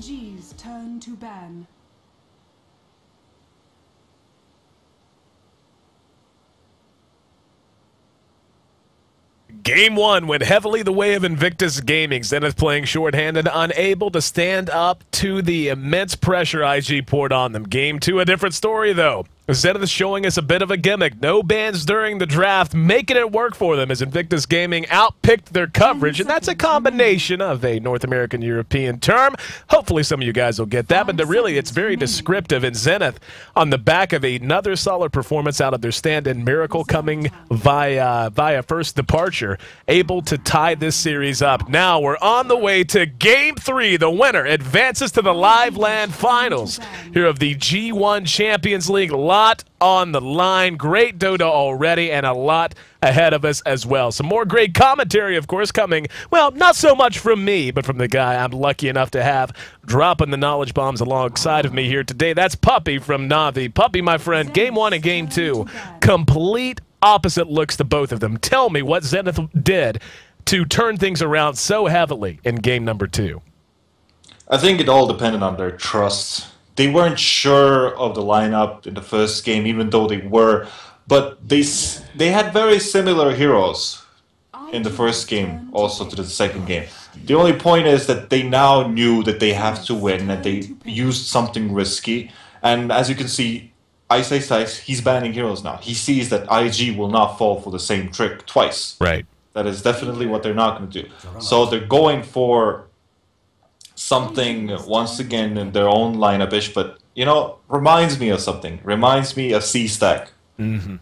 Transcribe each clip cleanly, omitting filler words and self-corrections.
G's turn to ban. Game 1 went heavily the way of Invictus Gaming. Zenith playing shorthanded, unable to stand up to the immense pressure IG poured on them. Game 2, a different story, though. Zenith is showing us a bit of a gimmick. No bans during the draft, making it work for them as Invictus Gaming outpicked their coverage, and that's a combination of a North American European term. Hopefully some of you guys will get that, but really it's very descriptive. In Zenith, on the back of another solid performance out of their stand-in Miracle coming via first departure, able to tie this series up. Now we're on the way to Game 3. The winner advances to the Live Land Finals here of the G1 Champions League. Lot on the line. Great Dota already, and a lot ahead of us as well. Some more great commentary, of course, coming, well, not so much from me, but from the guy I'm lucky enough to have dropping the knowledge bombs alongside of me here today. That's Puppy from Navi. Puppy, my friend, Game 1 and Game 2, complete opposite looks to both of them. Tell me what Zenith did to turn things around so heavily in Game number 2. I think it all depended on their trust. They weren't sure of the lineup in the first game, even though they were, but they had very similar heroes in the first game, also to the second game. The only point is that they now knew that they have to win, and they used something risky. And as you can see, Ice Ice Ice, he's banning heroes now. He sees that IG will not fall for the same trick twice. Right. That is definitely what they're not going to do. So they're going for something once again in their own lineup-ish, but you know, reminds me of something. Reminds me of C-Stack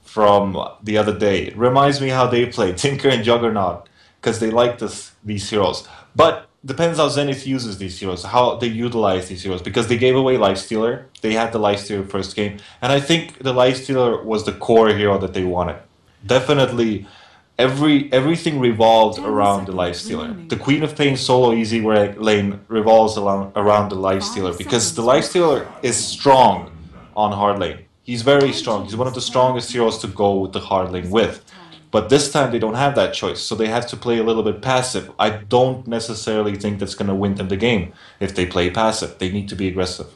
from the other day. It reminds me how they play Tinker and Juggernaut, because they like these heroes. But depends how Zenith uses these heroes, how they utilize these heroes, because they gave away Lifestealer. They had the Lifestealer first game, and I think the Lifestealer was the core hero that they wanted. Definitely. Everything revolved around the Lifestealer. The Queen of Pain solo easy lane revolves around the Lifestealer, because the Lifestealer is strong on hard lane. He's very strong. He's one of the strongest heroes to go with the hard lane with. But this time they don't have that choice, so they have to play a little bit passive. I don't necessarily think that's going to win them the game if they play passive. They need to be aggressive.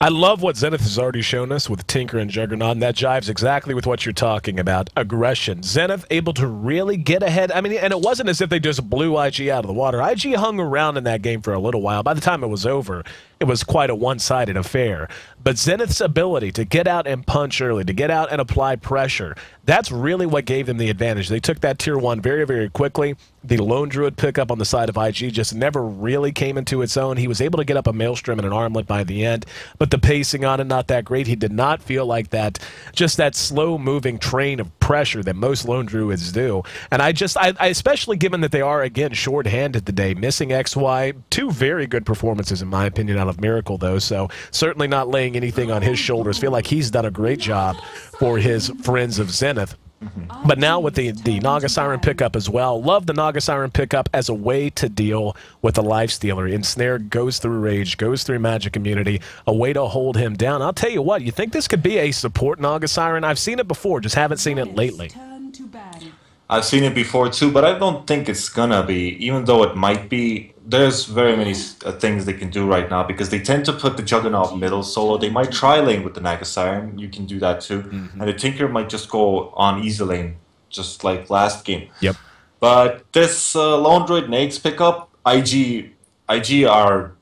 I love what Zenith has already shown us with Tinker and Juggernaut, and that jives exactly with what you're talking about, aggression. Zenith able to really get ahead. I mean, and it wasn't as if they just blew IG out of the water. IG hung around in that game for a little while. By the time it was over, it was quite a one-sided affair. But Zenith's ability to get out and punch early, to get out and apply pressure, that's really what gave them the advantage. They took that Tier 1 very, very quickly. The Lone Druid pickup on the side of IG just never really came into its own. He was able to get up a Maelstrom and an Armlet by the end, but the pacing on it, not that great. He did not feel like that, just that slow-moving train of pressure that most Lone Druids do. And I especially given that they are, again, short-handed today, missing XY, two very good performances, in my opinion, out of Miracle, though, so certainly not laying anything on his shoulders. Feel like he's done a great job for his friends of Zenith. But now with the Naga Siren pickup as well, love the Naga Siren pickup as a way to deal with the Lifestealer. Ensnare goes through Rage, goes through Magic Immunity, a way to hold him down. I'll tell you what, you think this could be a support Naga Siren? I've seen it before, just haven't seen it lately. I've seen it before too, but I don't think it's gonna be, even though it might be. There's very many things they can do right now, because they tend to put the Juggernaut middle solo. They might try lane with the Naga Siren. You can do that too. And the Tinker might just go on easy lane, just like last game. Yep. But this Lone Druid Nate's pickup, IG are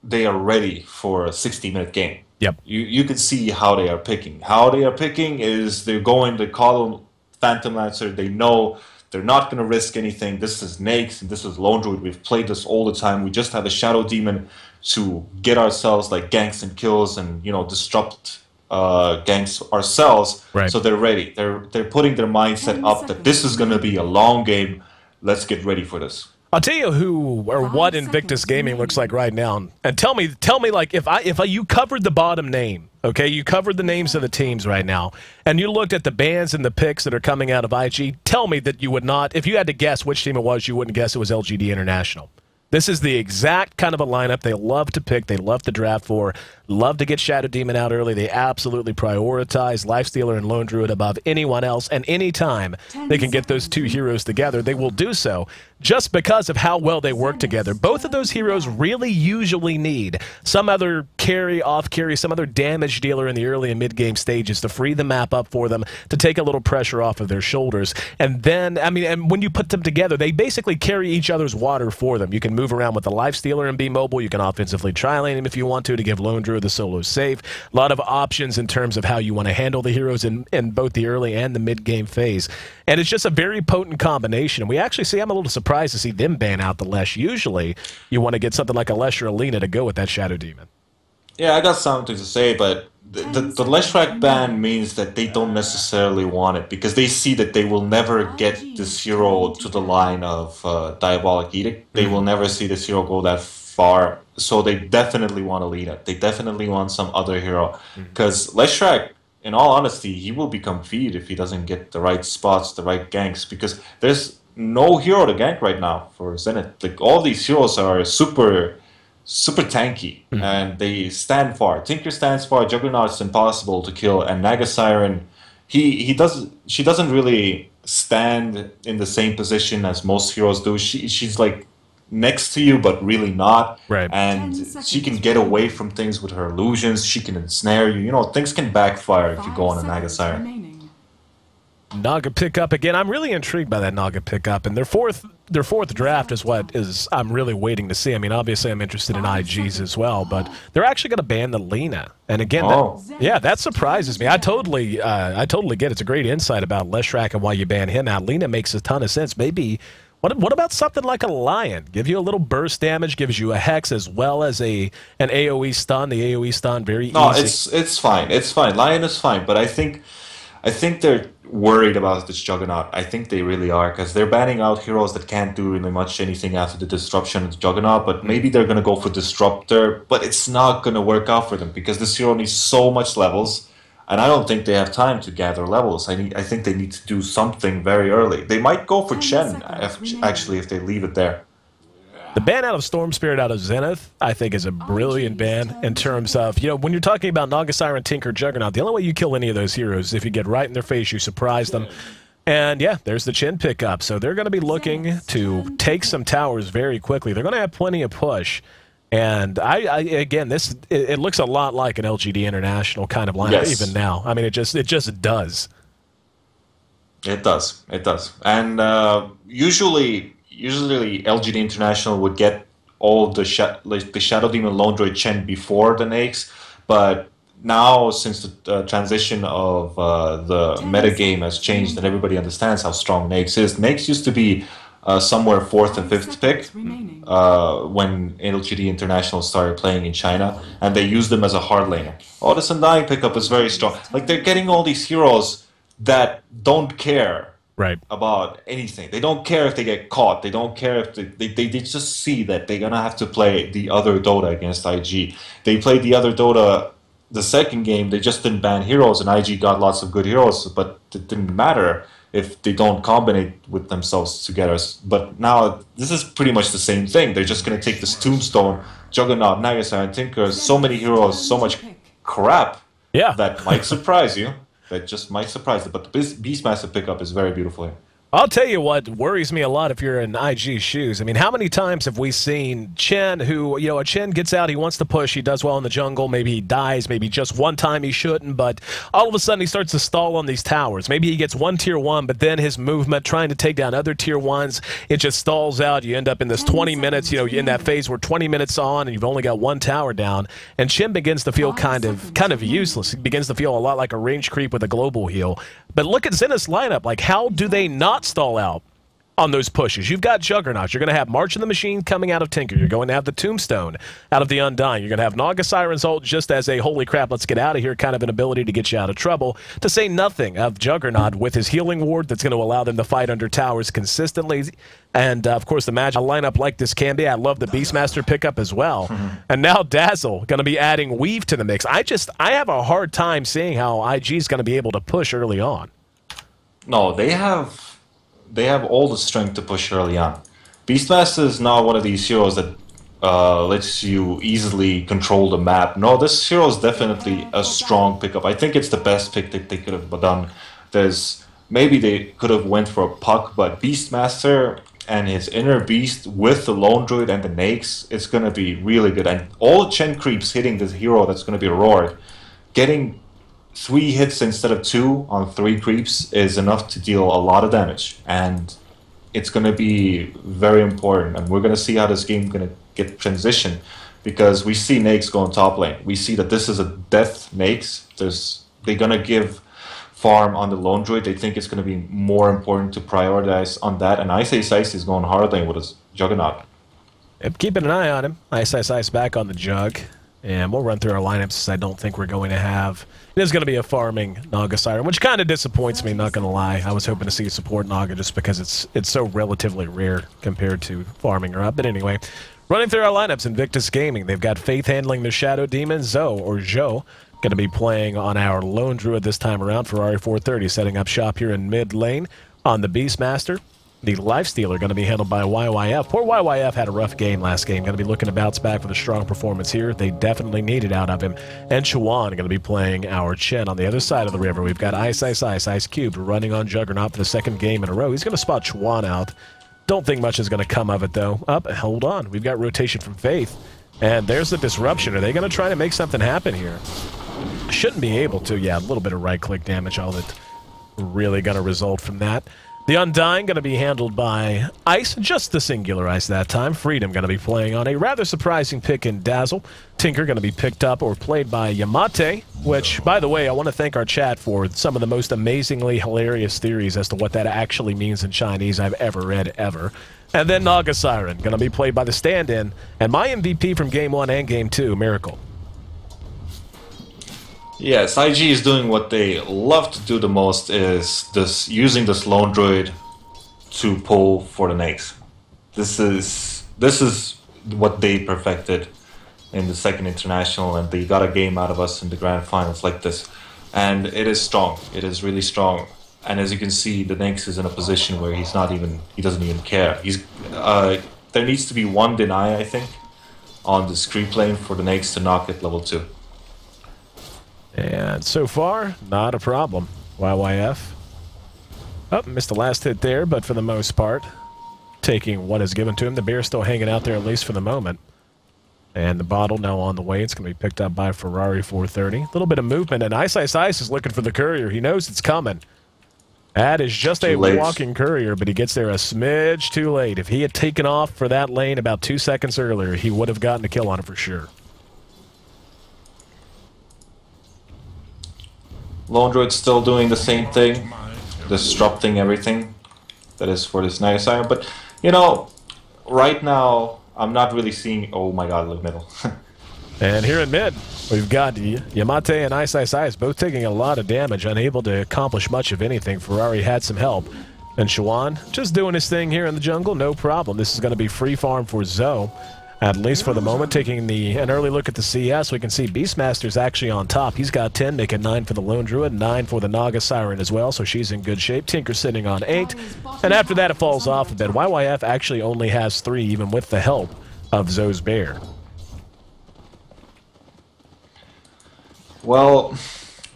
ready for a 60-minute game. Yep. You can see how they are picking. How they are picking is they're going to call Phantom Lancer. They know they're not going to risk anything. This is Naix and this is Lone Druid. We've played this all the time. We just have a Shadow Demon to get ourselves like ganks and kills and, you know, disrupt ganks ourselves. Right. So they're ready. They're putting their mindset up that this is going to be a long game. Let's get ready for this. I'll tell you who or what Invictus Gaming looks like right now, and tell me like if you covered the bottom name, okay, you covered the names of the teams right now, and you looked at the bans and the picks that are coming out of IG. Tell me that you would not, if you had to guess which team it was, you wouldn't guess it was LGD International. This is the exact kind of a lineup they love to pick, they love to draft for. love to get Shadow Demon out early. They absolutely prioritize Lifestealer and Lone Druid above anyone else, and anytime they can get those two heroes together, they will do so, just because of how well they work together. Both of those heroes really usually need some other carry, off carry, some other damage dealer in the early and mid-game stages to free the map up for them, to take a little pressure off of their shoulders. And then, I mean, and when you put them together, they basically carry each other's water for them. You can move around with the Lifestealer and be mobile. You can offensively tri-lane him if you want to give Lone Druid the solo save. A lot of options in terms of how you want to handle the heroes in both the early and the mid-game phase. And it's just a very potent combination. And we actually see, I'm a little surprised to see them ban out the Lesh. Usually, you want to get something like a Lesh or a Lina to go with that Shadow Demon. Yeah, I got something to say, but the Leshrac ban means that they don't necessarily want it, because they see that they will never get this hero to the line of Diabolic Edict. They will never see this hero go that far, so they definitely want to lead it. They definitely want some other hero, because Leshrac, in all honesty, he will become feed if he doesn't get the right spots, the right ganks, because there's no hero to gank right now for Zenith. Like, all these heroes are super tanky, and they stand far. Tinker stands far, Juggernaut's impossible to kill, and Naga Siren, she doesn't really stand in the same position as most heroes do. She's like next to you, but really not. Right. And she can get away from things with her illusions. She can ensnare you. You know, things can backfire if you go on a Naga Siren. Naga pickup again. I'm really intrigued by that Naga pickup, and their fourth draft is what I'm really waiting to see. I mean, obviously I'm interested in IGs as well, but they're actually going to ban the Lina. And again, that surprises me. I totally get it. It's a great insight about Leshrac and why you ban him out. Lina makes a ton of sense. Maybe what about something like a Lion? Give you a little burst damage, gives you a Hex as well as an AoE stun. The AoE stun very easy. No, it's fine. It's fine. Lion is fine, but I think they're worried about this Juggernaut. I think they really are, because they're banning out heroes that can't do really much anything after the disruption of the Juggernaut, but maybe they're going to go for Disruptor, but it's not going to work out for them, because this hero needs so much levels, and I don't think they have time to gather levels. I think they need to do something very early. They might go for Chen, actually, if they leave it there. The ban out of Storm Spirit out of Zenith, I think, is a brilliant ban in terms of, you know, when you're talking about Naga Siren, Tinker, Juggernaut, the only way you kill any of those heroes is if you get right in their face, you surprise them. And yeah, there's the Chen pickup. So they're going to be looking to take some towers very quickly. They're going to have plenty of push. And again, it looks a lot like an LGD International kind of lineup even now. I mean, it just does. It does. It does. And usually LGD International would get all the Shadow Demon Lone Druid Chen before the Nakes, but now, since the transition of the metagame has changed and everybody understands how strong Nakes is, Nakes used to be somewhere 4th and 5th pick when LGD International started playing in China, and they used them as a hard laner. Oh, this Undying pickup is very strong. Like, they're getting all these heroes that don't care about anything. They don't care if they get caught. They don't care if they just see that they're gonna have to play the other Dota against IG. They played the other Dota the second game. They just didn't ban heroes, and IG got lots of good heroes, but it didn't matter if they don't combine with themselves together. But now this is pretty much the same thing. They're just gonna take this Tombstone, Juggernaut, Naga Siren, Tinker, so many heroes, so much crap that might surprise you. That just might surprise them, but the Beastmaster pickup is very beautiful here. I'll tell you what worries me a lot if you're in IG's shoes. I mean, how many times have we seen Chen who, you know, a Chen gets out, he wants to push, he does well in the jungle, maybe he dies, maybe just one time he shouldn't, but all of a sudden he starts to stall on these towers. Maybe he gets one tier 1, but then his movement trying to take down other tier 1s, it just stalls out. You end up in this 20 minutes, you know, in that phase where 20 minutes on and you've only got one tower down, and Chen begins to feel kind of useless. He begins to feel a lot like a range creep with a global heal. But look at Zenith's lineup. Like, how do they not stall out on those pushes? You've got Juggernauts. You're going to have March of the Machine coming out of Tinker. You're going to have the Tombstone out of the Undying. You're going to have Naga Siren's ult just as a holy crap, let's get out of here kind of an ability to get you out of trouble. To say nothing of Juggernaut with his healing ward that's going to allow them to fight under towers consistently. And, of course, the magic lineup like this can be. I love the Beastmaster pickup as well. And now Dazzle going to be adding Weave to the mix. I have a hard time seeing how IG is going to be able to push early on. No, they have all the strength to push early on. Beastmaster is not one of these heroes that lets you easily control the map. No, this hero is definitely a strong pickup. I think it's the best pick that they could have done. Maybe they could have went for a Puck, but Beastmaster and his Inner Beast with the Lone Druid and the Nakes, it's going to be really good. And all Chen creeps hitting this hero that's going to be Roared. Getting 3 hits instead of 2 on 3 creeps is enough to deal a lot of damage. And it's going to be very important. And we're going to see how this game is going to get transitioned. Because we see Nakes going top lane. We see that this is a death Nakes. They're going to give farm on the Lone Druid. They think it's going to be more important to prioritize on that. And Ice Ice is going hard lane with his Juggernaut. Yep, keeping an eye on him. Ice back on the Jug. And we'll run through our lineups. I don't think we're going to have... It is going to be a farming Naga Siren, which kind of disappoints me, not going to lie. I was hoping to see support Naga just because it's so relatively rare compared to farming her up. But anyway, running through our lineups, Invictus Gaming. They've got Faith handling the Shadow Demon, Zoe, or Zhou, going to be playing on our Lone Druid this time around. Ferrari 430 setting up shop here in mid lane on the Beastmaster. The Lifestealer going to be handled by YYF. Poor YYF had a rough game last game. Going to be looking to bounce back with a strong performance here. They definitely need it out of him. And Chuan going to be playing our Chen on the other side of the river. We've got Ice Cube running on Juggernaut for the 2nd game in a row. He's going to spot Chuan out. Don't think much is going to come of it, though. Hold on. We've got rotation from Faith. And there's the disruption. Are they going to try to make something happen here? Shouldn't be able to. Yeah, a little bit of right-click damage. All that really going to result from that. The Undying going to be handled by Ice, just the singular Ice that time. Freedom going to be playing on a rather surprising pick in Dazzle. Tinker going to be picked up or played by Yamate, which, by the way, I want to thank our chat for some of the most amazingly hilarious theories as to what that actually means in Chinese I've ever read, ever. And then Naga Siren going to be played by the stand-in, and my MVP from Game 1 and Game 2, Miracle. Yes, IG is doing what they love to do the most, is using this Lone Druid to pull for the Nakes. This is what they perfected in the 2nd International, and they got a game out of us in the Grand Finals like this. And it is strong. It is really strong. And as you can see, the Nakes is in a position where he doesn't even care. There needs to be 1 deny, I think, on the creep lane for the Nakes to knock it level 2. And so far, not a problem. YYF. Oh, missed the last hit there, but for the most part, taking what is given to him. The bear's still hanging out there, at least for the moment. And the bottle now on the way. It's going to be picked up by Ferrari 430. A little bit of movement, and Ice is looking for the courier. He knows it's coming. That is just a walking courier, but he gets there a smidge too late. If he had taken off for that lane about 2 seconds earlier, he would have gotten a kill on it for sure. Lone Druid's still doing the same thing, disrupting everything that is for this Naga Siren. But, you know, right now, I'm not really seeing... Oh my god, look middle. And here in mid, we've got Yamate and Ice both taking a lot of damage, unable to accomplish much of anything. Ferrari had some help. And Chuan just doing his thing here in the jungle, no problem. This is going to be free farm for Zoe. At least for the moment, taking an early look at the CS, we can see Beastmaster's actually on top. He's got 10, making 9 for the Lone Druid, 9 for the Naga Siren as well, so she's in good shape. Tinker sitting on 8, and after that it falls off a bit. YYF actually only has 3, even with the help of Zoe's Bear. Well,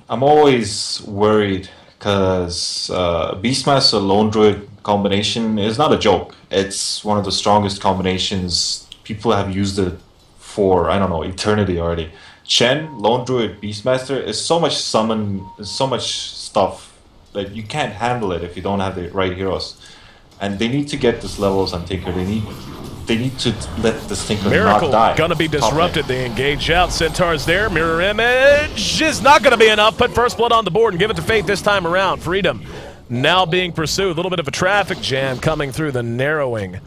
I'm always worried, because Beastmaster Lone Druid combination is not a joke. It's one of the strongest combinations. People have used it for, I don't know, eternity already. Chen, Lone Druid, Beastmaster is so much summon, so much stuff that you can't handle it if you don't have the right heroes. And they need to get this levels on Tinker. They need to let this Tinker Miracle not die. Gonna be disrupted. They engage out. Centaur's there. Mirror image is not gonna be enough. Put first blood on the board and give it to Faith this time around. Freedom now being pursued. A little bit of a traffic jam coming through the narrowing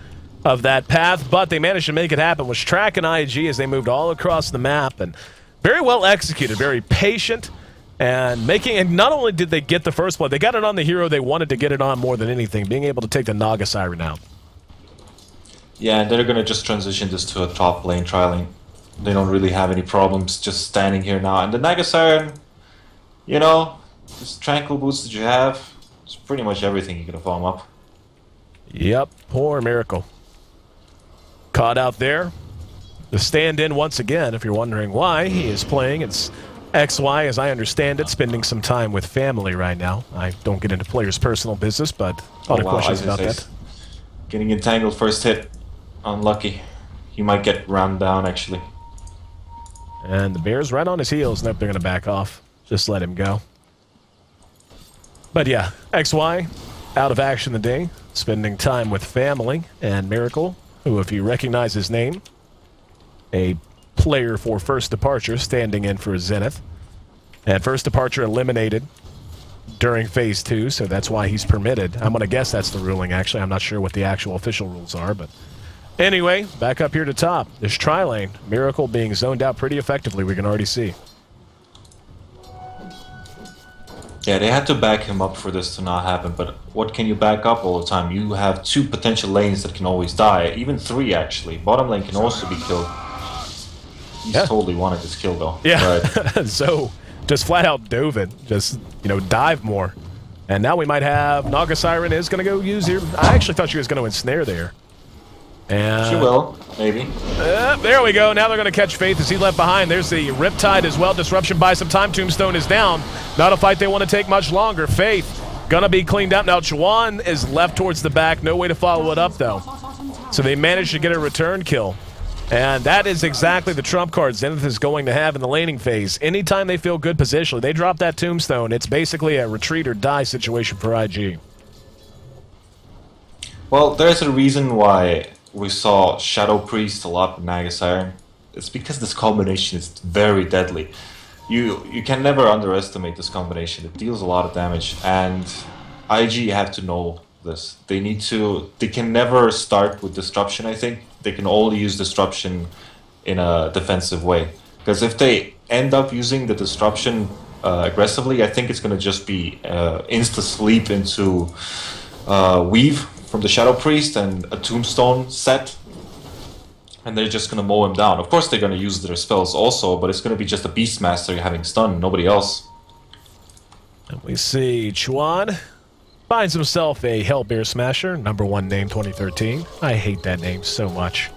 of that path, but they managed to make it happen. Was tracking IG as they moved all across the map, and very well executed, very patient, and not only did they get the first blood, they got it on the hero they wanted to get it on more than anything, being able to take the Naga Siren out. Yeah, and they're going to just transition this to a top lane trialing. They don't really have any problems just standing here now. And the Naga Siren, you know, this tranquil boots that you have, it's pretty much everything you can farm up. Yep, poor Miracle. Caught out there. the stand-in once again. If you're wondering why he is playing, it's XY, as I understand it, spending some time with family right now. I don't get into players' personal business, but a lot of questions about that. Getting entangled first hit. Unlucky. He might get rammed down, actually. And the Bears right on his heels. Nope, they're going to back off. Just let him go. But yeah, XY out of action today, spending time with family. And Miracle, who, if you recognize his name, a player for First Departure, standing in for Zenith. And First Departure eliminated during Phase 2, so that's why he's permitted. I'm going to guess that's the ruling, actually. I'm not sure what the actual official rules are, but... Anyway, back up here to top. There's Tri-Lane. Miracle being zoned out pretty effectively, we can already see. Yeah, they had to back him up for this to not happen, but what can you back up all the time? You have 2 potential lanes that can always die, even 3 actually. Bottom lane can also be killed. He's totally wanted this kill though. Yeah, so just flat out dove it. Just, you know, dive more. And now we might have Naga Siren is going to go use here. I actually thought she was going to ensnare there. And she will, maybe. There we go. Now they're going to catch Faith as he left behind. There's the Riptide as well. Disruption buys some time. Tombstone is down. Not a fight they want to take much longer. Faith going to be cleaned up. Now Chuan is left towards the back. No way to follow it up, though. So they managed to get a return kill. And that is exactly the trump card Zenith is going to have in the laning phase. Anytime they feel good positionally, they drop that Tombstone. It's basically a retreat or die situation for IG. Well, there's a reason why we saw Shadow Priest a lot with Naga Siren. It's because this combination is very deadly. You can never underestimate this combination. It deals a lot of damage, and IG have to know this. They can never start with Disruption, I think. They can only use Disruption in a defensive way. Because if they end up using the Disruption aggressively, I think it's going to just be insta-sleep into Weave from the Shadow Priest and a Tombstone set. And they're just going to mow him down. Of course they're going to use their spells also, but it's going to be just a Beastmaster having stun, nobody else. And we see Chuan finds himself a Hellbear Smasher, #1 name 2013. I hate that name so much.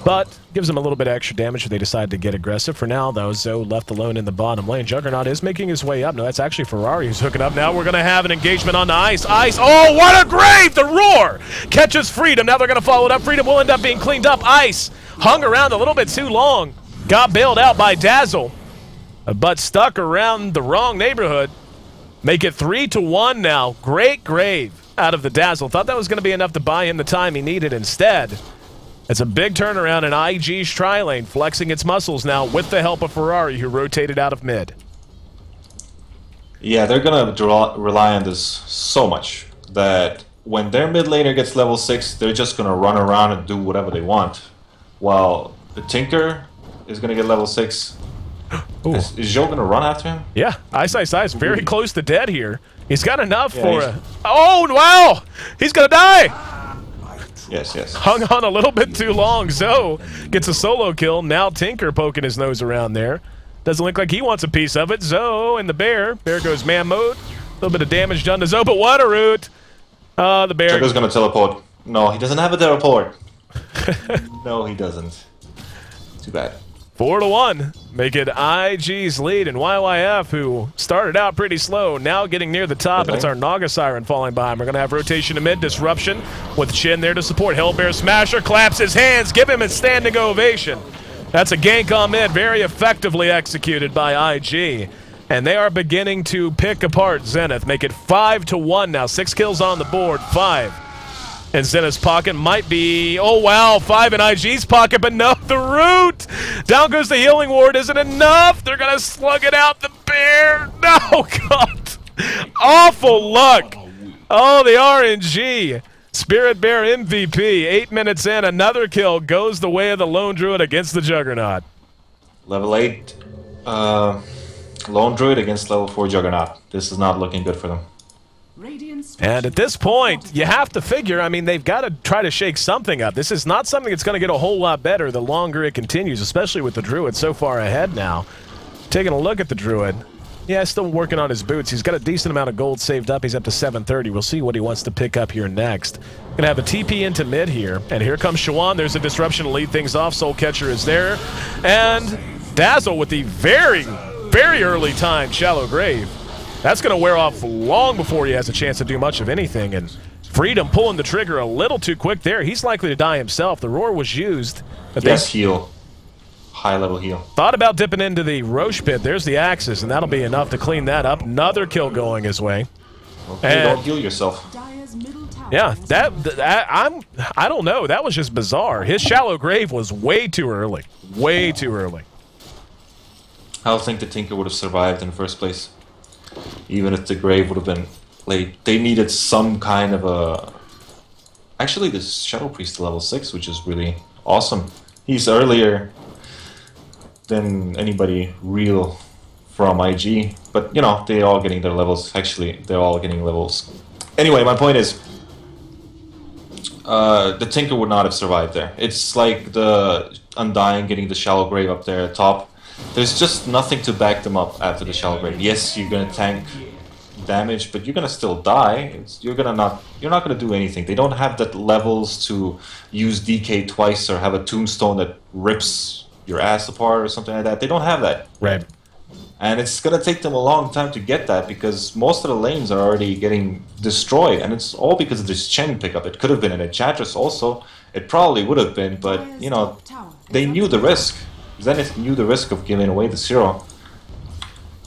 But gives him a little bit of extra damage if they decide to get aggressive. For now, though, Zoe left alone in the bottom lane. Juggernaut is making his way up. No, that's actually Ferrari who's hooking up. Now we're going to have an engagement on the ice. Ice. Oh, what a grave! The roar catches Freedom. Now they're going to follow it up. Freedom will end up being cleaned up. Ice hung around a little bit too long. Got bailed out by Dazzle, but stuck around the wrong neighborhood. Make it 3-1 now. Great grave out of the Dazzle. Thought that was going to be enough to buy him the time he needed. Instead, it's a big turnaround in IG's Tri-Lane, flexing its muscles now with the help of Ferrari, who rotated out of mid. Yeah, they're going to rely on this so much that when their mid laner gets level 6, they're just going to run around and do whatever they want. While the Tinker is going to get level 6. Is Zhou going to run after him? Yeah, Ice is very close to dead here. He's got enough for a... Oh, wow! He's going to die! Yes, yes. Hung on a little bit too long. Zoe gets a solo kill. Now Tinker poking his nose around there. Doesn't look like he wants a piece of it. Zoe and the Bear. Bear goes man mode. A little bit of damage done to Zoe, but what a root! The Bear... Jugger's going to teleport. No, he doesn't have a teleport. No, he doesn't. Too bad. 4-1. Make it IG's lead, and YYF, who started out pretty slow, now getting near the top, and it's our Naga Siren falling behind. We're going to have rotation to mid, Disruption, with Shin there to support. Hellbear Smasher claps his hands, give him a standing ovation. That's a gank on mid, very effectively executed by IG. And they are beginning to pick apart Zenith. Make it 5-1 now. 6 kills on the board, 5. And Zenith's pocket might be, oh wow, 5 in IG's pocket, but no, the root! Down goes the healing ward, isn't enough! They're gonna slug it out, the Bear! No, God! Awful luck! Oh, the RNG! Spirit Bear MVP, 8 minutes in, another kill goes the way of the Lone Druid against the Juggernaut. Level 8, Lone Druid against level 4 Juggernaut. This is not looking good for them. And at this point, you have to figure, I mean, they've got to try to shake something up. This is not something that's going to get a whole lot better the longer it continues, especially with the Druid so far ahead now. Taking a look at the Druid, Yeah, still working on his boots. He's got a decent amount of gold saved up. He's up to 730. We'll see what he wants to pick up here next. Gonna have a TP into mid here, and here comes Chuan. There's a disruption to lead things off. Soul Catcher is there, and Dazzle with the very, very early time Shallow Grave. That's gonna wear off long before he has a chance to do much of anything, and Freedom pulling the trigger a little too quick there. He's likely to die himself. The roar was used. But yes, heal. High-level heal. Thought about dipping into the Roche pit. There's the Axis, and that'll be enough to clean that up. Another kill going his way. Okay, don't heal yourself. Yeah, I don't know. That was just bizarre. His Shallow Grave was way too early. Way too early. I don't think the Tinker would have survived in the first place. Even if the Grave would have been late. They needed some kind of a... Actually, this Shadow Priest level 6, which is really awesome. He's earlier than anybody real from IG. But, you know, they're all getting their levels. Actually, they're all getting levels. Anyway, my point is, the Tinker would not have survived there. It's like the Undying getting the Shallow Grave up there at top. There's just nothing to back them up after the Shallow Grave. Yes, you're gonna tank damage, but you're gonna still die. You're not gonna do anything. They don't have the levels to use DK twice or have a tombstone that rips your ass apart or something like that. They don't have that. Right. And it's gonna take them a long time to get that because most of the lanes are already getting destroyed, and it's all because of this Chen pickup. It could have been an Enchantress also. It probably would have been, but you know, they knew the risk. Zenith knew the risk of giving away the 0.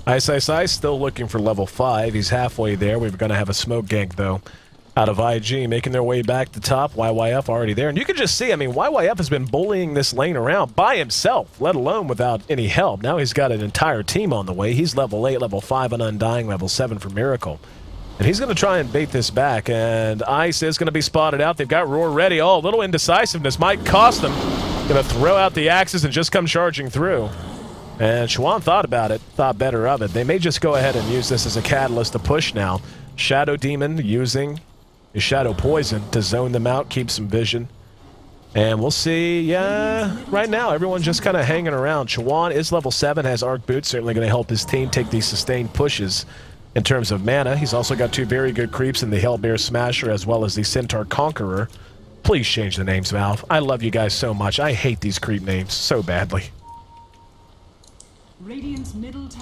Ice still looking for level 5. He's halfway there. We're going to have a smoke gank, though, out of IG, making their way back to top. YYF already there. And you can just see, I mean, YYF has been bullying this lane around by himself, let alone without any help. Now he's got an entire team on the way. He's level 8, level 5 on Undying, level 7 for Miracle. And he's going to try and bait this back. And Ice is going to be spotted out. They've got Roar ready. Oh, a little indecisiveness might cost them. Going to throw out the Axis and just come charging through. And Chuan thought about it, thought better of it. They may just go ahead and use this as a catalyst to push now. Shadow Demon using his Shadow Poison to zone them out, keep some vision. And we'll see, yeah, right now everyone's just kind of hanging around. Chuan is level 7, has Arc Boots, certainly going to help his team take these sustained pushes in terms of mana. He's also got 2 very good creeps in the Hellbear Smasher as well as the Centaur Conqueror. Please change the names, Valve. I love you guys so much. I hate these creep names so badly.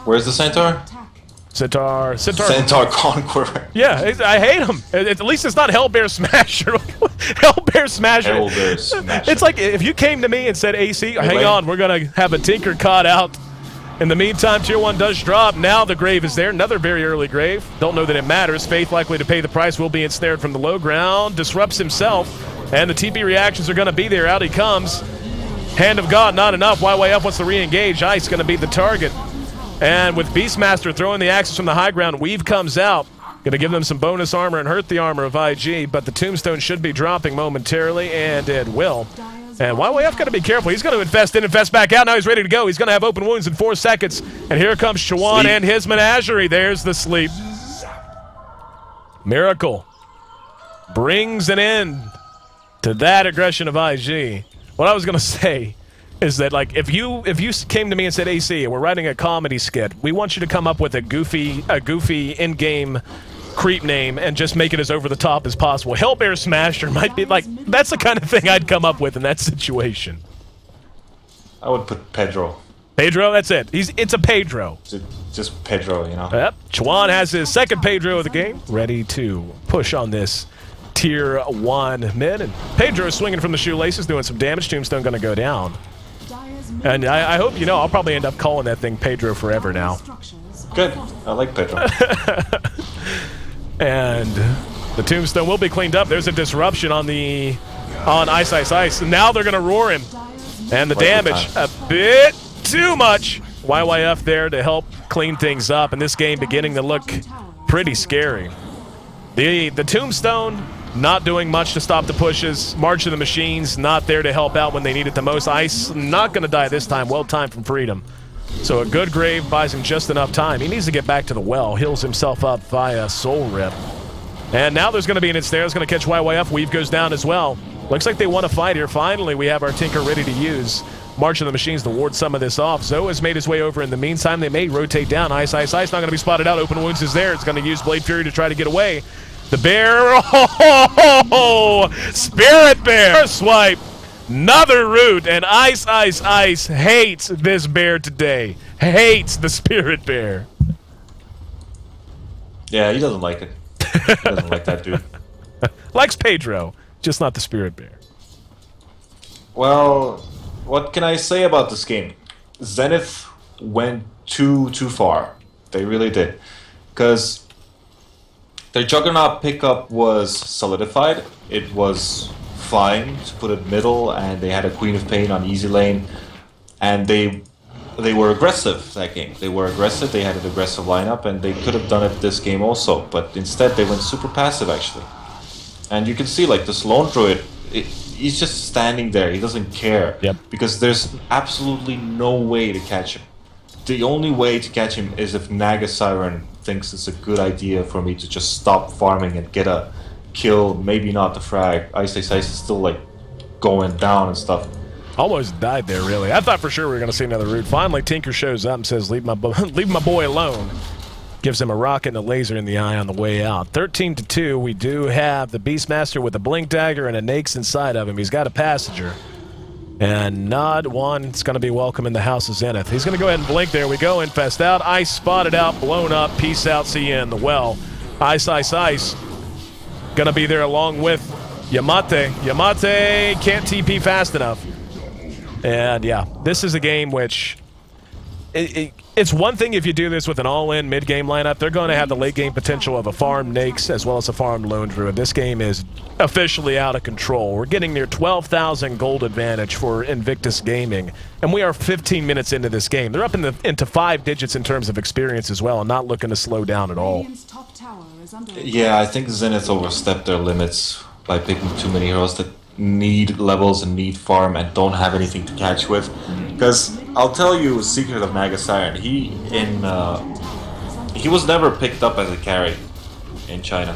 Where's the Centaur? Centaur Conqueror. Yeah, I hate him. At least it's not Hellbear Smasher. Hellbear Smasher. Hellbear Smasher. It's like if you came to me and said, AC, hang on, we're going to have a Tinker caught out. In the meantime, Tier 1 does drop. Now the Grave is there. Another very early Grave. Don't know that it matters. Faith likely to pay the price. Will be ensnared from the low ground. Disrupts himself. And the TP reactions are going to be there. Out he comes. Hand of God, not enough. YYF wants to re-engage. Ice going to be the target. And with Beastmaster throwing the Axis from the high ground, Weave comes out. Going to give them some bonus armor and hurt the armor of IG, but the Tombstone should be dropping momentarily, and it will. And YYF got to be careful. He's going to invest back out. Now he's ready to go. He's going to have open wounds in 4 seconds. And here comes Chuan and his menagerie. There's the sleep. Miracle brings an end to that aggression of IG. What I was going to say is that, like, if you came to me and said, AC, we're writing a comedy skit, we want you to come up with a goofy in-game creep name and just make it as over the top as possible. Hellbear Smasher might be, like, that's the kind of thing I'd come up with in that situation. I would put Pedro. Pedro, that's it. It's a Pedro. Just Pedro, you know. Yep. Chuan has his second Pedro of the game, ready to push on this Tier 1 mid, and Pedro is swinging from the shoelaces, doing some damage. Tombstone going to go down. And I hope you know, I'll probably end up calling that thing Pedro forever now. Good. I like Pedro. And the Tombstone will be cleaned up. There's a disruption on Ice. And now they're going to roar him. And the damage, a bit too much. YYF there to help clean things up. And this game beginning to look pretty scary. The Tombstone not doing much to stop the pushes. March of the Machines not there to help out when they need it the most. Ice not going to die this time. Well timed from Freedom. So a good Grave buys him just enough time. He needs to get back to the well. Heals himself up via Soul Rip. And now there's going to be an ensnare. It's going to catch YYF. Weave goes down as well. Looks like they want to fight here. Finally, we have our Tinker ready to use. March of the Machines to ward some of this off. Zoe has made his way over in the meantime. They may rotate down. Ice, Ice, Ice not going to be spotted out. Open Wounds is there. It's going to use Blade Fury to try to get away. The bear. Oh, Spirit Bear swipe. Another root, and Ice, Ice, Ice hates this bear today. Hates the Spirit Bear. Yeah, he doesn't like it. He doesn't like that dude. Likes Pedro, just not the Spirit Bear. Well, what can I say about this game? Zenith went too far. They really did. Because their Juggernaut pickup was solidified. It was fine, to put it middle, and they had a Queen of Pain on easy lane. And they were aggressive that game. They were aggressive, they had an aggressive lineup, and they could have done it this game also. But instead, they went super passive, actually. And you can see, like, this Lone Druid, he's just standing there. He doesn't care. Yep. Because there's absolutely no way to catch him. The only way to catch him is if Naga Siren thinks it's a good idea for me to just stop farming and get a kill, maybe not the frag. Ice Ice Ice is still, like, going down and stuff. Almost died there, really. I thought for sure we were going to see another root. Finally, Tinker shows up and says, leave my boy alone. Gives him a rocket and a laser in the eye on the way out. 13-2, we do have the Beastmaster with a Blink Dagger and a Naix inside of him. He's got a Passenger. And Nod one is going to be welcome in the House of Zenith. He's going to go ahead and blink. There we go. Infest out. Ice spotted out. Blown up. Peace out. See you in the well. Ice, Ice, Ice. Going to be there along with Yamate. Yamate can't TP fast enough. And yeah, this is a game which... It's one thing if you do this with an all-in mid-game lineup. They're going to have the late-game potential of a farm Naix as well as a farm Lone Druid. This game is officially out of control. We're getting near 12,000 gold advantage for Invictus Gaming, and we are 15 minutes into this game. They're up into 5 digits in terms of experience as well, and not looking to slow down at all. Yeah, I think Zenith overstepped their limits by picking too many heroes that need levels and need farm and don't have anything to catch with. Because I'll tell you a secret of Naga Siren. He was never picked up as a carry in China.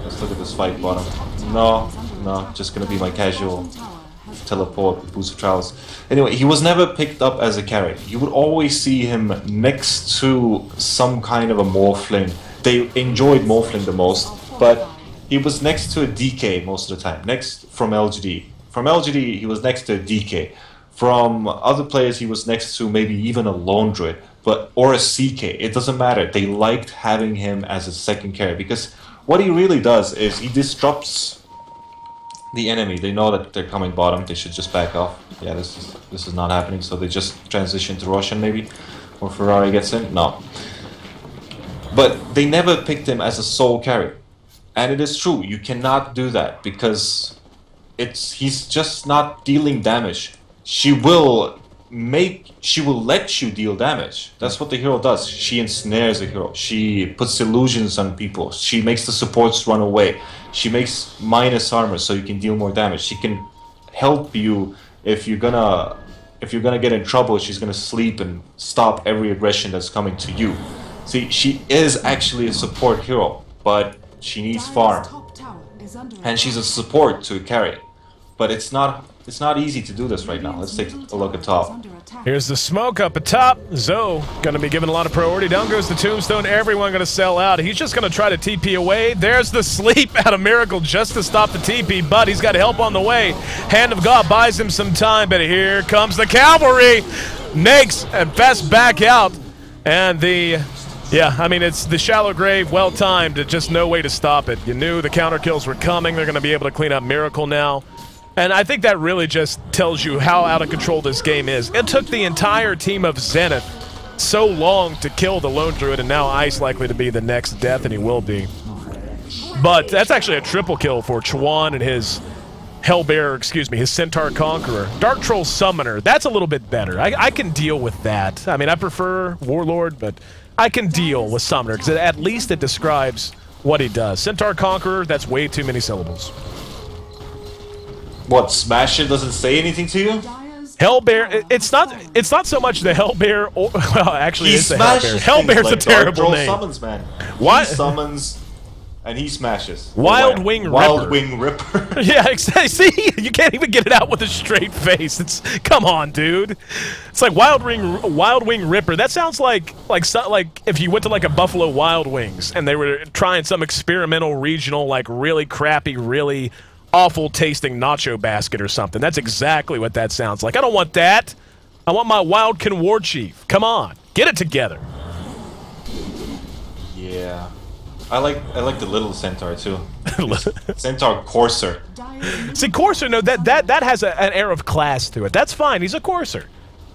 Let's look at this fight bottom. No, just gonna be my casual teleport boost of trials. Anyway, he was never picked up as a carry. You would always see him next to some kind of a Morphling. They enjoyed Morphling the most, but he was next to a DK most of the time. Next from LGD. From LGD, he was next to a DK. From other players, he was next to maybe even a Lone Druid, or a CK. It doesn't matter. They liked having him as a second carry because what he really does is he disrupts the enemy. They know that they're coming bottom. They should just back off. Yeah, this is not happening. So they just transition to Roshan maybe, or Ferrari gets in. No, but they never picked him as a sole carry. And it is true, you cannot do that because he's just not dealing damage. She will let you deal damage. That's what the hero does. She ensnares a hero. She puts illusions on people. She makes the supports run away. She makes minus armor so you can deal more damage. She can help you if you're gonna get in trouble. She's gonna sleep and stop every aggression that's coming to you. See, she is actually a support hero, but she needs farm, and she's a support to carry, but it's not easy to do this right now. Let's take a look at top. Here's the smoke up at top. Zoe going to be given a lot of priority. Down goes the tombstone. Everyone going to sell out. He's just going to try to TP away. There's the sleep out of Miracle just to stop the TP, but he's got help on the way. Hand of God buys him some time, but here comes the cavalry. Naix and Fest back out, and yeah, I mean, it's the shallow grave, well-timed, just no way to stop it. You knew the counter kills were coming. They're going to be able to clean up Miracle now. And I think that really just tells you how out of control this game is. It took the entire team of Zenith so long to kill the Lone Druid, and now Ice likely to be the next death, and he will be. But that's actually a triple kill for Chuan and his Hellbearer, excuse me, his Centaur Conqueror. Dark Troll Summoner, that's a little bit better. I can deal with that. I mean, I prefer Warlord, but I can deal with Summoner, because at least it describes what he does. Centaur Conqueror, that's way too many syllables. What, Smash It doesn't say anything to you? Hellbear, it's not so much the Hellbear, or, well, actually it's the Hellbear. Hellbear's like a terrible name. Summons, man. What? He summons and he smashes. Wild Wing Wild Ripper. Wing Ripper. Yeah, exactly. See, you can't even get it out with a straight face. Come on, dude. It's like Wild Wing Ripper. That sounds like if you went to like a Buffalo Wild Wings and they were trying some experimental regional, like really crappy, really awful tasting nacho basket or something. That's exactly what that sounds like. I don't want that. I want my Wildkin War Chief. Come on, get it together. Yeah, I like the little centaur too. Centaur Courser. See, Courser, no, that has an air of class to it. That's fine. He's a Courser.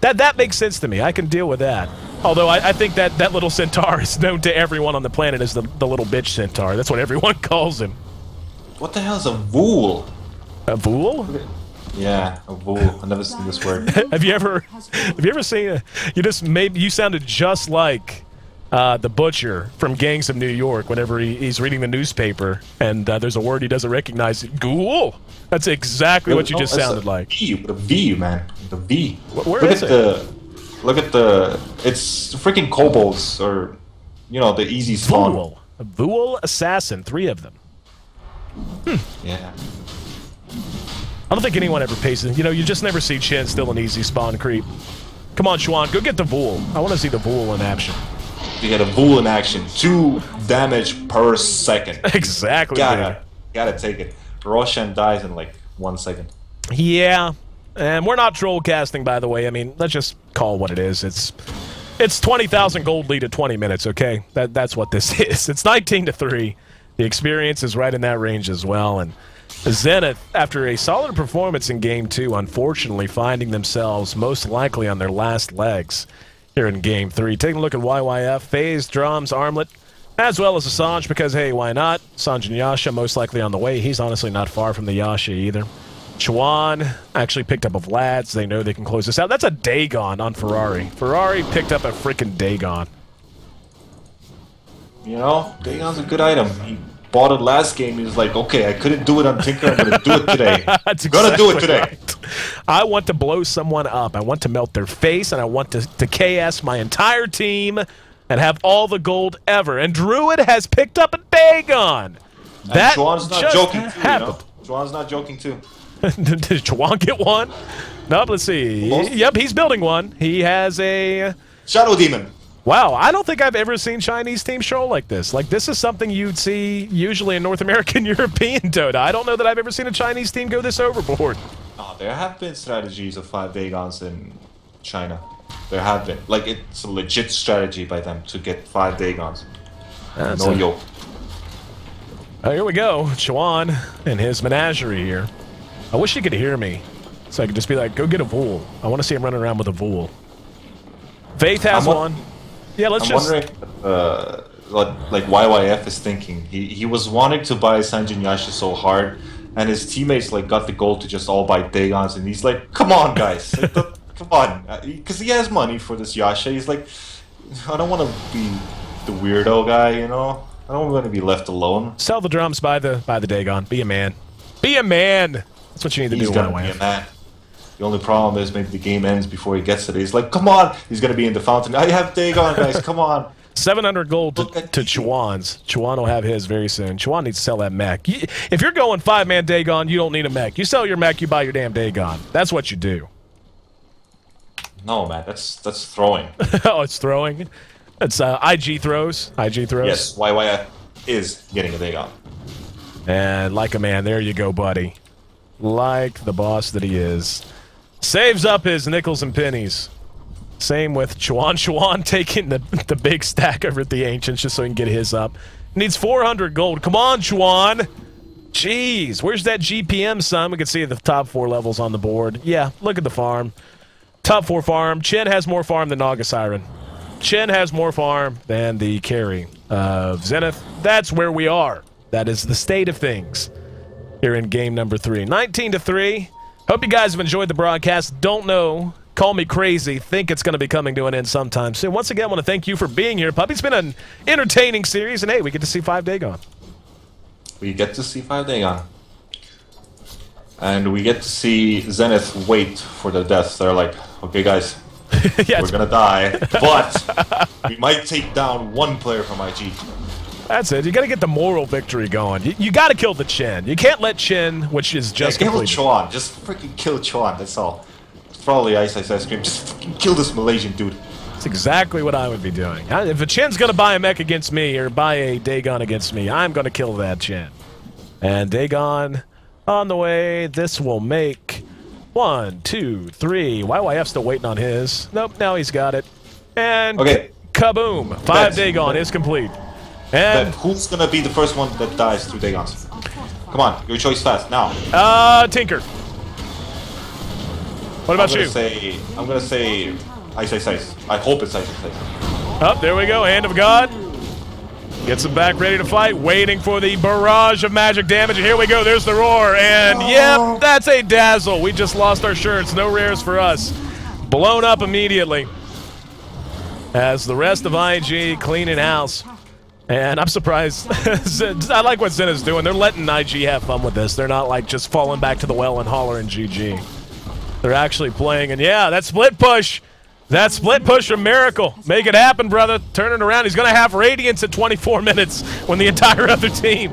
That makes sense to me. I can deal with that. Although I think that little centaur is known to everyone on the planet as the little bitch centaur. That's what everyone calls him. What the hell is a Vool? A Vool? Yeah, a Vool. I've never seen this word. Have you ever seen? You sounded just like the butcher from Gangs of New York whenever he's reading the newspaper and there's a word he doesn't recognize. Ghoul. That's exactly what you just sounded like. V, with a V, man. With a V. Where is it? Look at the. It's freaking kobolds, or the easy spawn. Vool. A Vool assassin. 3 of them. Yeah. I don't think anyone ever paces. You just never see Chen still an easy spawn creep. Come on, Chuan, go get the Vool. I want to see the Vool in action. You get a Vool in action. 2 damage per second. Exactly. Gotta take it. Roshan dies in like 1 second. Yeah. And we're not troll casting, by the way. I mean, let's just call what it is. It's 20,000 gold lead at 20 minutes, okay? That's what this is. It's 19-3. The experience is right in that range as well. And Zenith, after a solid performance in Game 2, unfortunately finding themselves most likely on their last legs here in Game 3. Taking a look at YYF, FaZe, Drums, Armlet, as well as Assange, because, hey, why not? Sange and Yasha most likely on the way. He's honestly not far from the Yasha either. Chuan actually picked up a Vlad's. They know they can close this out. That's a Dagon on Ferrari. Ferrari picked up a freaking Dagon. Dagon's a good item. He bought it last game. He was like, okay, I couldn't do it on Tinker. I'm going to do it today. That's gonna do it today. Right. I want to blow someone up. I want to melt their face, and I want to KS my entire team and have all the gold ever. And Druid has picked up a Dagon. That Chuan's not joking too, happened. Chuan's not joking too. Did Chuan get one? Nope, let's see. Yep, he's building one. He has a Shadow Demon. Wow, I don't think I've ever seen Chinese teams troll like this. Like, this is something you'd see usually in North American, European Dota. I don't know that I've ever seen a Chinese team go this overboard. Oh, there have been strategies of 5 Dagons in China. There have been. Like, it's a legit strategy by them to get 5 Dagons. No yoke. Oh, here we go. Chuan and his menagerie here. I wish you could hear me, so I could just be like, go get a Vool. I want to see him running around with a Vool. Faith has one. Yeah, I'm wondering what like YYF is thinking. He was wanting to buy Sanjin Yasha so hard, and his teammates like got the goal to just all buy Dagons, and he's like, come on, guys. Like, come on. Because he has money for this Yasha. He's like, I don't want to be the weirdo guy, I don't want to be left alone. Sell the drums, buy the Dagon. Be a man. Be a man! That's what you need to do. He's gonna be a man. The only problem is maybe the game ends before he gets it. He's like, come on! He's gonna be in the fountain. I have Dagon, guys, come on! 700 gold to Chuan's. Chuan will have his very soon. Chuan needs to sell that mech. If you're going 5-man Dagon, you don't need a mech. You sell your mech, you buy your damn Dagon. That's what you do. No, man, that's throwing. Oh, it's throwing? It's IG throws. IG throws. Yes, YYF is getting a Dagon. And like a man, there you go, buddy. Like the boss that he is. Saves up his nickels and pennies. Same with Chuan. Chuan taking the big stack over at the Ancients just so he can get his up. Needs 400 gold. Come on, Chuan. Jeez, where's that GPM, son? We can see the top 4 levels on the board. Yeah, look at the farm. Top 4 farm. Chen has more farm than Naga Siren. Chen has more farm than the carry of Zenith. That's where we are. That is the state of things here in game number 3. 19-3. Hope you guys have enjoyed the broadcast. Don't know. Call me crazy. Think it's going to be coming to an end sometime soon. Once again, I want to thank you for being here, Puppy. It's been an entertaining series, and hey, we get to see 5 Dagon. We get to see 5 Dagon. And we get to see Zenith wait for their deaths. They're like, okay, guys, yeah, we're going to die, but we might take down 1 player from IG. That's it. You got to get the moral victory going. You got to kill the Chen. You can't let Chen, which is just kill completed. Chuan. Just freaking kill Chuan. That's all. It's probably Ice Cream. Just freaking kill this Malaysian dude. That's exactly what I would be doing. If a Chen's going to buy a mech against me or buy a Dagon against me, I'm going to kill that Chen. And Dagon on the way. This will make 1, 2, 3. YYF's still waiting on his. Nope, now he's got it. And okay. Kaboom! 5 Dagon is complete. And who's gonna be the first one that dies through Dagons? Come on, your choice fast now. Tinker. What about you? I'm gonna say Ice. I hope it's Ice. Oh, there we go. Hand of God. Gets him back ready to fight, waiting for the barrage of magic damage. And here we go. There's the roar. And yep, that's a dazzle. We just lost our shirts. No rares for us. Blown up immediately. As the rest of IG cleaning house. And I'm surprised. I like what Zen is doing. They're letting IG have fun with this. They're not like just falling back to the well and hollering GG. They're actually playing. And yeah, that split push. That split push from Miracle. Make it happen, brother. Turn it around. He's going to have Radiance at 24 minutes when the entire other team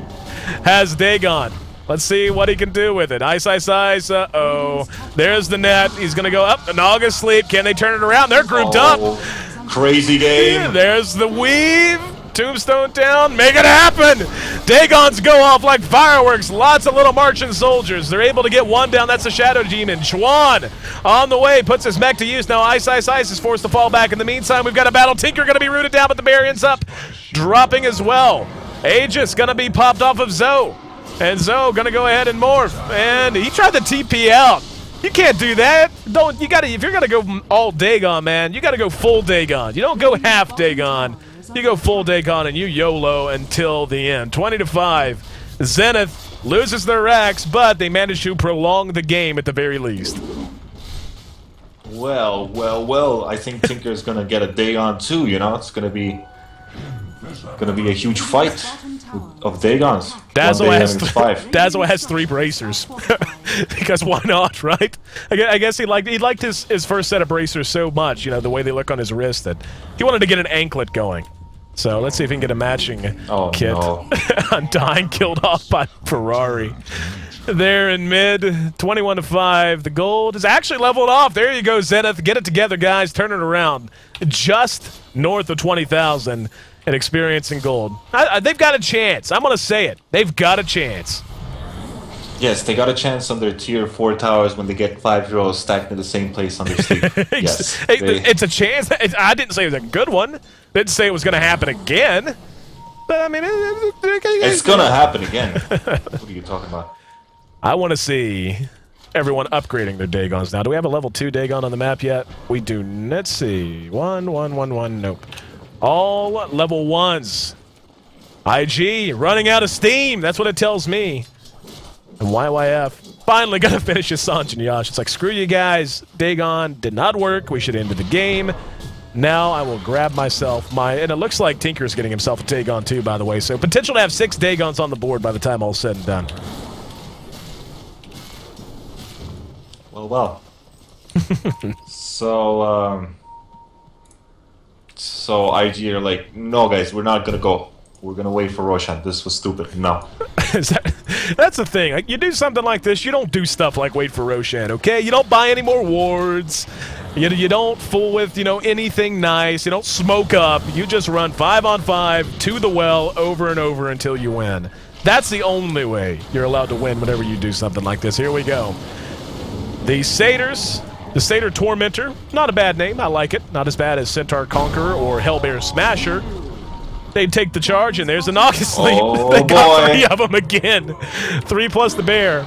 has Dagon. Let's see what he can do with it. Ice. Uh-oh. There's the net. He's going to go up. Naga sleep. Can they turn it around? They're grouped up. Crazy game. There's the weave. Tombstone down. Make it happen. Dagons go off like fireworks. Lots of little marching soldiers. They're able to get one down. That's the Shadow Demon. Chuan on the way. Puts his mech to use. Now Ice is forced to fall back. In the meantime, we've got a battle. Tinker going to be rooted down, but the Barion's up. Dropping as well. Aegis going to be popped off of Zoe. And Zoe going to go ahead and morph. And he tried to TP out. You can't do that. If you're gonna go all Dagon, man, you gotta go full Dagon. You don't go half Dagon. You go full Dagon and you YOLO until the end. 20-5. Zenith loses their racks, but they manage to prolong the game at the very least. Well. I think Tinker's gonna get a Dagon too. You know, it's gonna be a huge fight of Dagons. Dazzle has 3 bracers. Because why not, right? I guess he liked his first set of bracers so much, you know, the way they look on his wrist, that he wanted to get an anklet going. So let's see if he can get a matching kit. No. Undying killed off by Ferrari. There in mid, 21-5. The gold is actually leveled off. There you go, Zenith. Get it together, guys. Turn it around. Just north of 20,000 in experience in gold. They've got a chance. I'm going to say it. They've got a chance. Yes, they got a chance on their tier 4 towers when they get 5 heroes stacked in the same place on their sleeve. Yes, it's a chance. I didn't say it was a good one. Didn't say it was going to happen again. But I mean, it's going to happen again. What are you talking about? I want to see everyone upgrading their Dagons now. Do we have a level 2 Dagon on the map yet? We do. Let's see. 1. Nope. All level 1s. IG running out of steam. That's what it tells me. And YYF finally gonna finish his Sanjin Yash. It's like, screw you guys. Dagon did not work. We should end the game. Now I will grab myself my... And it looks like Tinker's getting himself a Dagon too, by the way. So potential to have 6 Dagons on the board by the time all's said and done. Well. So IG are like, no guys, we're not gonna go. We're gonna wait for Roshan. This was stupid. No. That's the thing. Like, you do something like this, you don't do stuff like wait for Roshan, okay? You don't buy any more wards. You don't fool with, you know, anything nice. You don't smoke up. You just run 5-on-5 to the well over and over until you win. That's the only way you're allowed to win whenever you do something like this. Here we go. The Satyrs. The Satyr Tormentor. Not a bad name. I like it. Not as bad as Centaur Conqueror or Hellbear Smasher. They take the charge, and there's a Naga sleep. Oh, they got 3 of them again. 3 plus the bear.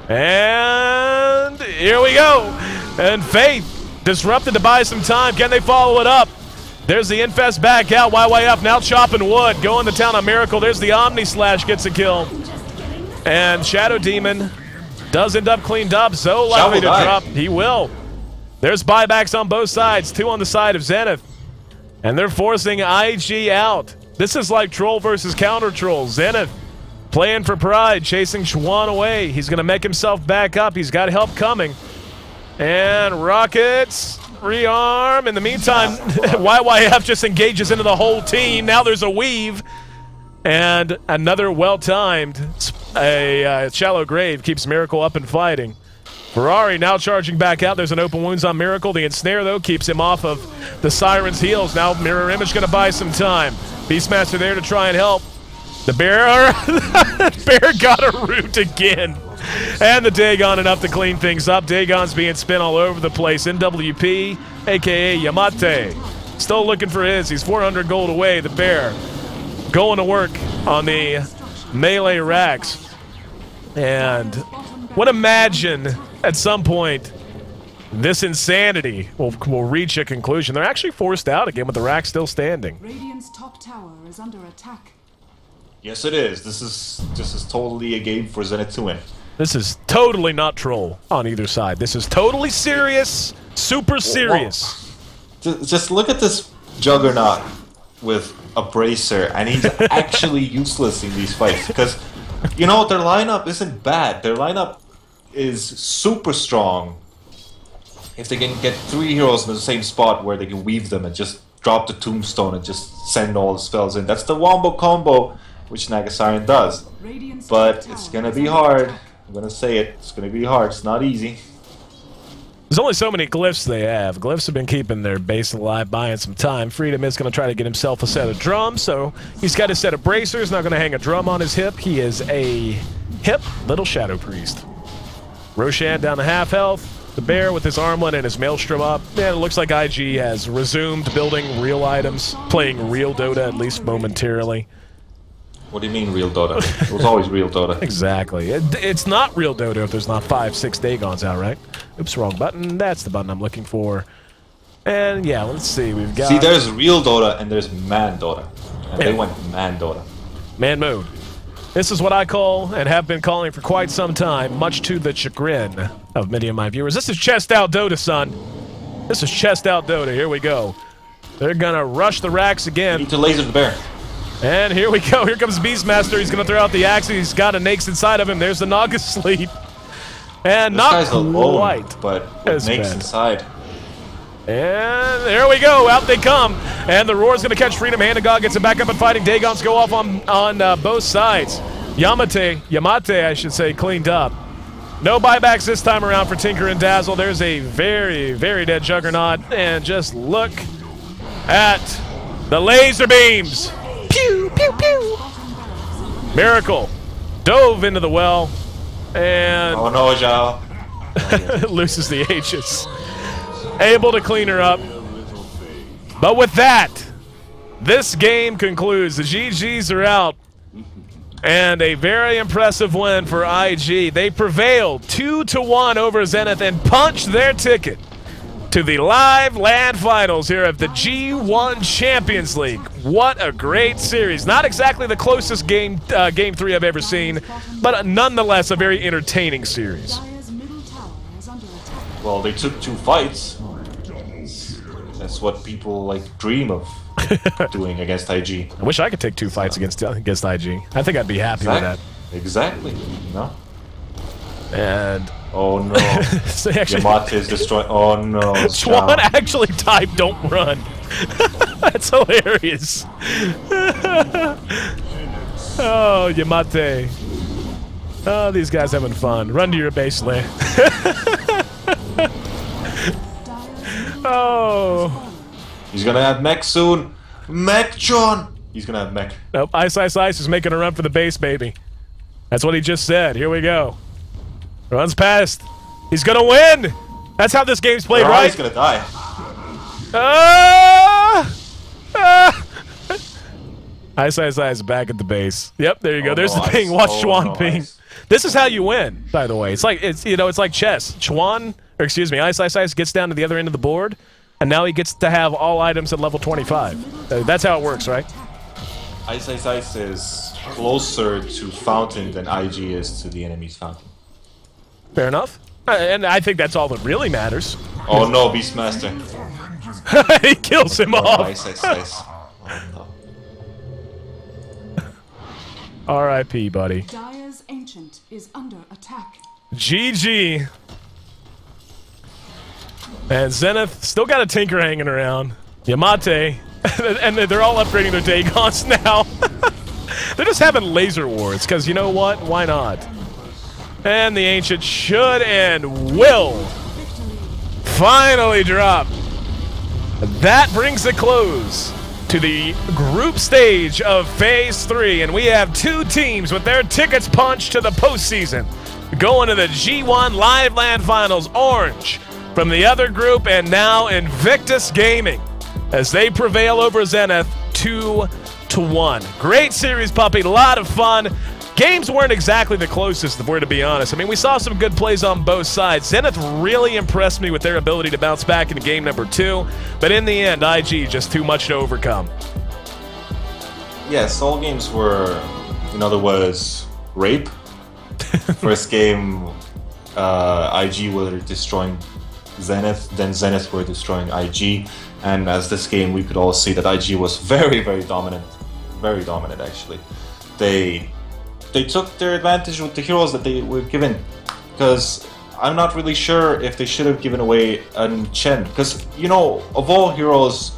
And here we go. And Faith disrupted to buy some time. Can they follow it up? There's the Infest back out. YYF now chopping wood. Going to town on Miracle. There's the Omni Slash gets a kill. And Shadow Demon does end up cleaned up. So likely to drop. He will. There's buybacks on both sides. 2 on the side of Zenith. And they're forcing IG out. This is like troll versus counter troll. Zenith playing for pride, chasing Chuan away. He's going to make himself back up. He's got help coming. And Rockets rearm. In the meantime, YYF just engages into the whole team. Now there's a weave. And another well-timed shallow grave keeps Miracle up and fighting. Ferrari now charging back out. There's an open wounds on Miracle. The ensnare, though, keeps him off of the Siren's heels. Now Mirror Image going to buy some time. Beastmaster there to try and help. The bear, bear got a root again. And the Dagon enough to clean things up. Dagon's being spin all over the place. NWP, a.k.a. Yamate. Still looking for his. He's 400 gold away, the bear. Going to work on the melee racks. And would imagine at some point this insanity will reach a conclusion. They're actually forced out again with the rack still standing. Radiant's top tower is under attack. Yes, it is. This is totally a game for Zenith to win. This is totally not troll on either side. This is totally serious, super serious. Just look at this Juggernaut with a bracer, and he's actually useless in these fights because, you know, their lineup isn't bad. Their lineup is super strong. If they can get 3 heroes in the same spot where they can weave them and just drop the tombstone and just send all the spells in. That's the wombo combo which Naga Siren does. But it's gonna be hard. I'm gonna say it. It's gonna be hard. It's not easy. There's only so many glyphs they have. Glyphs have been keeping their base alive, buying some time. Freedom is going to try to get himself a set of drums, so he's got his set of bracers. Not going to hang a drum on his hip. He is a hip little Shadow Priest. Roshan down to half health. The bear with his armlet and his maelstrom up. Man, it looks like IG has resumed building real items, playing real Dota, at least momentarily. What do you mean real Dota? It was always real Dota. Exactly. It's not real Dota if there's not 5-6 Dagons out, right? Oops, wrong button. That's the button I'm looking for. And yeah, let's see. We've got... See, there's real Dota and there's man Dota. And they went man Dota. Man mode. This is what I call, and have been calling for quite some time, much to the chagrin of many of my viewers. This is chest out Dota, son. This is chest out Dota. Here we go. They're gonna rush the racks again. Need to laser the bear. And here we go. Here comes Beastmaster. He's going to throw out the axe. He's got a Nakes inside of him. There's the Naga Sleep. And this not guy's alone, quite. But Nakes inside. And there we go. Out they come. And the Roar's going to catch Freedom. Handagog gets him back up and fighting. Dagons go off on both sides. Yamate, I should say, cleaned up. No buybacks this time around for Tinker and Dazzle. There's a very, very dead Juggernaut. And just look at the laser beams. Pew, pew, pew. Miracle dove into the well and oh no, Zhao. loses the H's. Able to clean her up. But with that, this game concludes. The GGs are out. And a very impressive win for IG. They prevailed 2-1 over Zenith and punched their ticket to the live LAN finals here of the G1 Champions League. What a great series. Not exactly the closest game 3 I've ever seen, but nonetheless a very entertaining series. Well, they took 2 fights. That's what people like dream of doing against IG. I wish I could take 2 fights against IG. I think I'd be happy with that. Exactly. No. And oh no. so actually, Yamate is destroyed. Oh no. Chuan actually typed "Don't run." That's hilarious. Oh, Yamate. Oh, these guys having fun. Run to your base, Lay. Oh. He's gonna have mech soon. Mech John. He's gonna have mech. Nope. Ice is making a run for the base, baby. That's what he just said. Here we go. Runs past. He's gonna win. That's how this game's played, right? He's gonna die. Ice is back at the base. Yep, there you go. Oh, There's no, the ping. Ice. Watch Oh, Chuan no, ping. Ice. This is how you win, by the way. It's like it's like chess. Chuan, or excuse me, Ice gets down to the other end of the board, and now he gets to have all items at level 25. That's how it works, right? Ice is closer to Fountain than IG is to the enemy's Fountain. Fair enough. And I think that's all that really matters. Oh no, Beastmaster. He kills him off. Ice. Oh, no. R.I.P., buddy. Dire's Ancient is under attack. GG. And Zenith still got a Tinker hanging around. Yamate. And they're all upgrading their Dagons now. They're just having laser wars, because you know what? Why not? And the Ancient should and will finally drop. That brings a close to the group stage of Phase 3, and we have two teams with their tickets punched to the postseason going to the G1 Live Land Finals. Orange from the other group, and now Invictus Gaming as they prevail over Zenith 2-1. Great series, Puppy. A lot of fun. Games weren't exactly the closest, if we're to be honest. I mean, we saw some good plays on both sides. Zenith really impressed me with their ability to bounce back in game number 2, but in the end, IG just too much to overcome. Yes, all games were, in other words, rape. First game, IG were destroying Zenith, then Zenith were destroying IG, and as this game, we could all see that IG was very, very dominant actually. They took their advantage with the heroes that they were given, because I'm not really sure if they should have given away Chen, because, you know, of all heroes,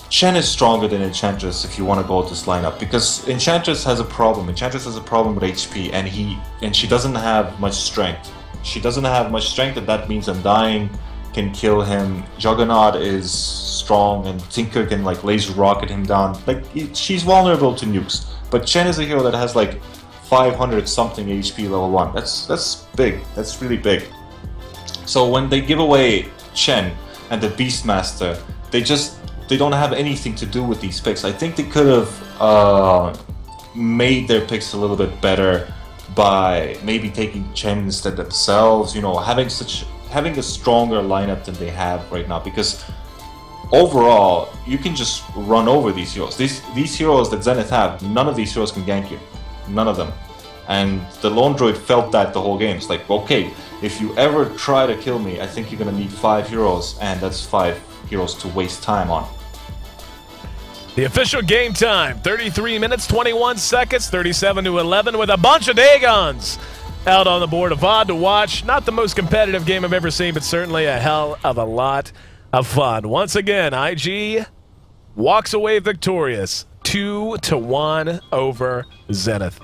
Chen is stronger than Enchantress if you want to go with this lineup, because Enchantress has a problem. Enchantress has a problem with HP, and she doesn't have much strength. She doesn't have much strength, and that means Undying can kill him. Juggernaut is strong, and Tinker can like laser rocket him down. Like, she's vulnerable to nukes. But Chen is a hero that has like 500 something HP level 1. That's big. That's really big. So when they give away Chen and the Beastmaster, they don't have anything to do with these picks. I think they could have made their picks a little bit better by maybe taking Chen instead themselves, you know, having a stronger lineup than they have right now, because overall you can just run over these heroes. These heroes that Zenith have, none of these heroes can gank you. None of them. And the Lone Droid felt that the whole game. It's like, okay, if you ever try to kill me, I think you're gonna need 5 heroes, and that's 5 heroes to waste time on. The official game time, 33 minutes, 21 seconds, 37-11, with a bunch of Dagons out on the board. A VOD to watch. Not the most competitive game I've ever seen, but certainly a hell of a lot of fun. Once again, IG walks away victorious, 2-1 over Zenith.